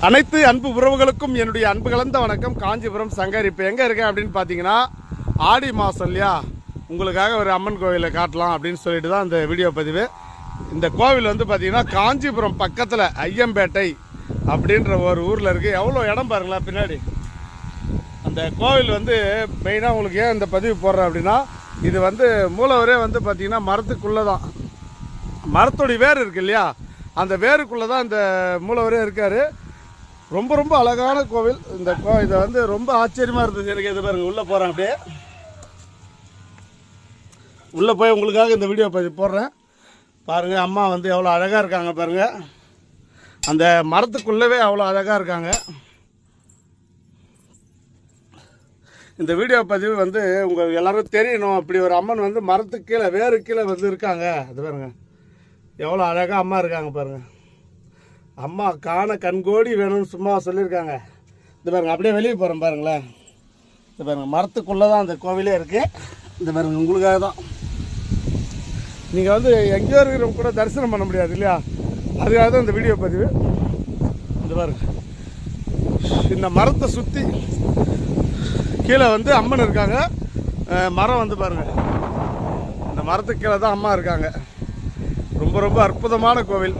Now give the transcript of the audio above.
அனைத்து அன்பு உறவுகளுக்கும் என்னுடைய அன்பு கலந்த வணக்கம். காஞ்சிபுரம் சங்கர். இப்போ எங்கே இருக்கேன் அப்படின்னு பார்த்தீங்கன்னா, ஆடி மாதம் இல்லையா, உங்களுக்காக ஒரு அம்மன் கோவிலை காட்டலாம் அப்படின்னு சொல்லிட்டு தான் இந்த வீடியோ பதிவு. இந்த கோவில் வந்து பார்த்தீங்கன்னா காஞ்சிபுரம் பக்கத்தில் ஐயம்பேட்டை அப்படின்ற ஒரு ஊரில் இருக்குது. எவ்வளோ இடம் பாருங்களேன் பின்னாடி. அந்த கோவில் வந்து மெயினாக உங்களுக்கு ஏன் இந்த பதிவு போடுறேன் அப்படின்னா, இது வந்து மூலவரே வந்து பார்த்தீங்கன்னா மரத்துக்குள்ளே தான், மரத்தோடைய வேர் இருக்கு இல்லையா, அந்த வேருக்குள்ளே தான் இந்த மூலவரே இருக்கார். ரொம்ப ரொம்ப அழகான கோவில். இந்த இதை வந்து ரொம்ப ஆச்சரியமாக இருந்துச்சு எனக்கு. இது பாருங்கள், உள்ளே போகிறேன், அப்படியே உள்ளே போய் உங்களுக்காக இந்த வீடியோ பதிவு போடுறேன். பாருங்கள், அம்மா வந்து எவ்வளோ அழகாக இருக்காங்க பாருங்கள். அந்த மரத்துக்குள்ளவே அவ்வளோ அழகாக இருக்காங்க. இந்த வீடியோ பதிவு வந்து உங்கள் எல்லாருக்கும் தெரியணும். அப்படி ஒரு அம்மன் வந்து மரத்துக்கு கீழே, வேறு கீழே வந்து இருக்காங்க. அது பாருங்கள், எவ்வளோ அழகாக அம்மா இருக்காங்க பாருங்கள். அம்மா காண கண்கோடி வேணும்னு சும்மா சொல்லியிருக்காங்க. இது பாருங்கள், அப்படியே வெளியே போகிறேன் பாருங்களேன். இது பாருங்கள், மரத்துக்குள்ளே தான் அந்த கோவிலே இருக்குது. இந்த பாருங்கள், உங்களுக்காக தான். நீங்கள் வந்து எங்கேயோ இருக்கிறவங்க கூட தரிசனம் பண்ண முடியாது இல்லையா, அதுக்காக தான் இந்த வீடியோ பதிவு. இந்த பாருங்கள், இந்த மரத்தை சுற்றி கீழே வந்து அம்மன் இருக்காங்க. மரம் வந்து பாருங்கள், இந்த மரத்துக்கு கீழே தான் அம்மா இருக்காங்க. ரொம்ப ரொம்ப அற்புதமான கோவில்.